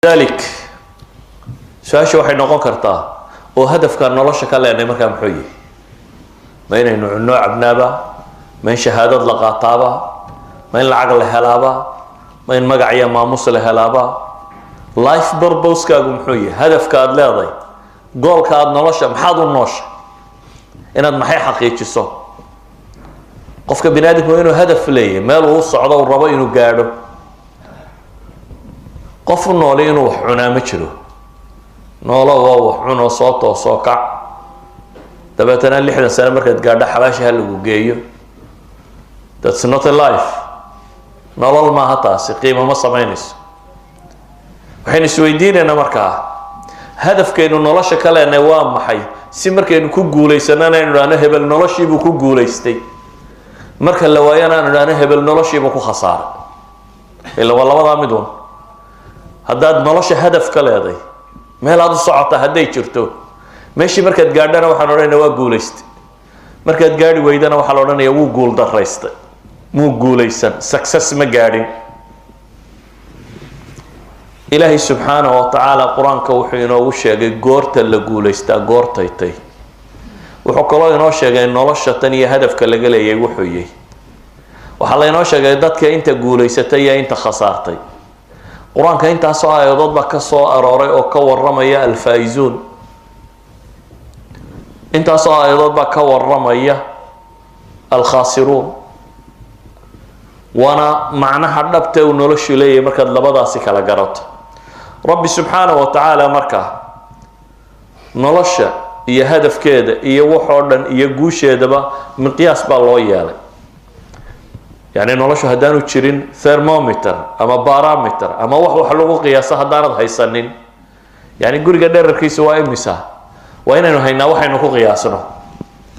ذلك سؤال waxay noqon kartaa oo hadafka nolosha ka leenay marka muxuu yahay ma inaynu cunno cabnaaba ma in shahaadad la qaataaba ma in lacag la helaaba ma in magac iyo maamus la helaaba life purpose kaagu muxuu yahay hadafka aad leedahay goolka aad nolosha maxaad u nooshay inaad maxay xaqiijiso qofka binaadamku inuu hadaf leeyahay meel uu socdo oo rabo inuu gaadho qof nooli inuu wax cunaa ma jiro noolo waa wax cuno soo toosoo kac dabeetana 60 sano markaad gaadho xabaasha lagu geeyo that's not a life nolol ma hataasi qiimo ma samaynayso waxaynu isweydiinaynaa markaa hadafkeenu nolosha ka leenay waa maxay si markaynu ku guuleysanana inuu dhaano hebel noloshiibu ku guuleystay marka la waayana inuu dhaano hebel noloshiibu ku khasaaray ila labada midun haddaad nolosha hadaf ka leeday meel aad u socota hadday jirto meeshii markaad gaadhana waxaan odhanaynaa waa guulaystay markaad gaadhi weydana waxaa la odhanayaa wuu guul daraystay muu guulaysan success ma gaadhin ilaahay subxaanahu wa tacaala qur-aanka wuxuu inoogu sheegay goorta la guulaystaa goortaytay wuxuu kaloo inoo sheegay nolosha tan iyo hadafka laga leeyahay wuxuu yahay waxaa laynoo sheegay dadka inta guulaysatay iyo inta khasaartay quraanka intaasoo aayadood baa ka soo arooray oo ka waramaya alfaa'izuun intaasoo aayadood baa ka waramaya alkhaasiruun wana macnaha dhabta uu noloshu leeyahay markaad labadaasi kala garato rabbi subxaanahu wa tacaala markaa nolosha iyo hadafkeeda iyo waxoo dhan iyo guusheedaba miqyaas baa loo yeelay يعني نولش هدانو تشيرين ثرمومتر أما بارامتر أما وح لغو قياسة هدانت هيسنين يعني قولي قدر ركيس وإمسا وإن إنه هينا وح إنه قياسنا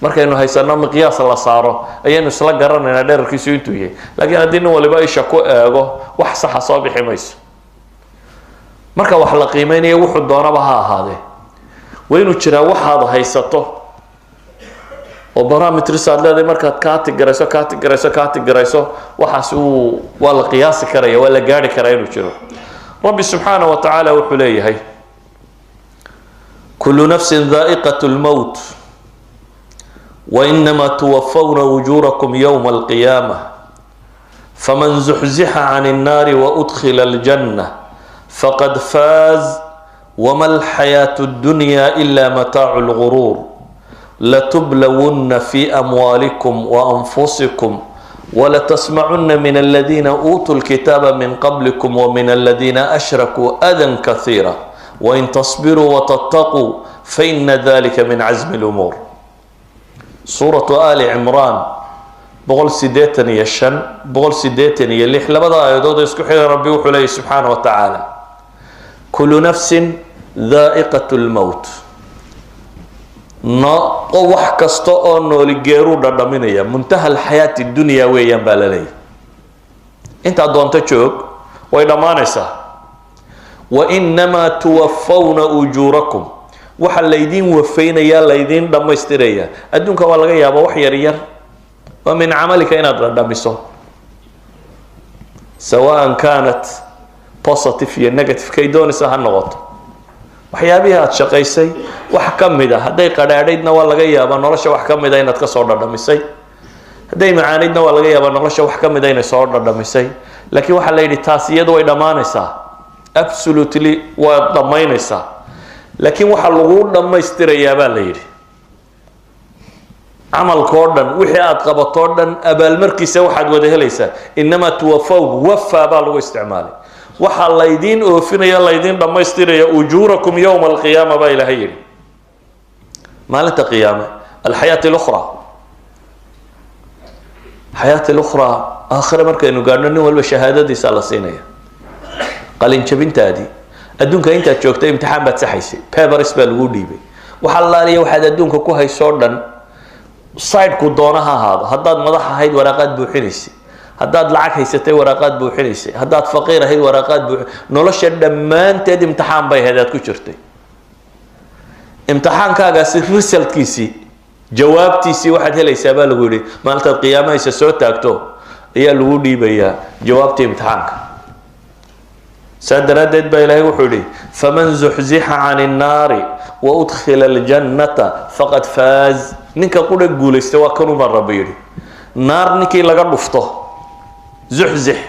مركا إنه هيسنا مقياس الله صاره أي إنه سلا قررنا إنه قدر ركيس ينتويه لكن الدين هو اللي بقى يشكو وحصح صابح ميس مركا وح لقيمين يوحو الدونا بها هذا وإنه تشرا وح هذا هيسته وبرامتر سادلة مركات كاتي جريسو وحسوا ولا قياس كريه ولا جاري كريه وشرو ربي سبحانه وتعالى وحليه هي كل نفس ذائقة الموت وإنما توفون أجوركم يوم القيامة فمن زحزح عن النار وأدخل الجنة فقد فاز وما الحياة الدنيا إلا متاع الغرور لتبلون في أموالكم وأنفسكم ولتسمعن من الذين أوتوا الكتاب من قبلكم ومن الذين أشركوا أذى كثيرا وإن تصبروا وتتقوا فإن ذلك من عزم الأمور سورة آل عمران بغل سيديتن يشن بغل سيديتن يليح لبدا يدود يسكحي ربي وحليه سبحانه وتعالى كل نفس ذائقة الموت wax kasta oo nooli geeru dhadhaminaya muntaha hayati dunya weeyaan baa la leeyahay inta doonta joog way dhamaanaysaa wa inma tuwaffawna ujurakum waxa laydin wafeynaya laydin dhamaystiraya adduunka waa laga yaabo wax yar yar wa min amalika inaad dhadhamiso sawaan kanat positive iyo negative kay doonaysa ha noqoto waxyaabihi aad shaqaysay wax ka mid ah haday qadhaadhaydna waa laga yaabaa nolosha wax ka mid ah inaad ka soo dhadhamisay haday macaanidna waa laga yaabaa nolosha wax ka mid ah inay soo dhadhamisay laakiin waxa la yidhi taas iyadu way dhamaanaysaa absolutely waa dhamaynaysaa laakiin waxa lagu dhamaystirayaa baa la yidhi camalkoo dhan wixii aad qabatoo dhan abaalmarkiisa waxaad wada helaysaa inama tuwafaw wafa baa lagu isticmaalay waxa laydin oofinaya laydin dhamaystiraya ujurakum yawm alqiyamah ba ilaahay yiri maalinta qiyaama alxayaat الاخرى حياة الأخرى آخر مركز إنه قالنا إنه ولا شهادة دي سالسينية قال إن شبنتادي أدونك أنت تشوفت امتحان بتسحيسي بيبر اسمه الودي بي وحلا لي واحد أدونك كوهاي سوردن سايد كودونها هذا هداد مضح هيد ورقات بوحينيسي هداد لعك هيستي ورقات بوحينيسي هداد فقير هيد ورقات نولش دمان تد امتحان باي هداد كشرتي امتحان كاغاسي ريسلت كيسي جوابتيسي واحد هلا يسابا لغو يري مالتا القيامة يسا سو تاكتو هي لغو ديبايا جوابتي امتحانك سادرادت بإلهي وحولي فمن زحزح عن النار وأدخل الجنة فقد فاز نينك قول قول استوى كانوا مرة بيري نار نيكي لغا رفته زحزح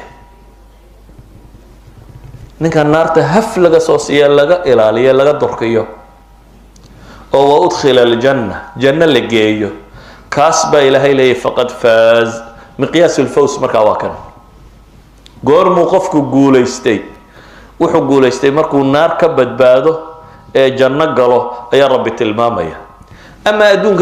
نينك النار تهف لغا صوصية لغا إلالية لغا درقية وأدخل الجنة جنة لقية كاسب إلهي لي فقد فاز مقياس الفوز مركا واكن قور موقفك قول استي wuxuu guuleystay markuu naar ka badbaado ee janno galo ayaa rabbi tilmaamaya ama adduunka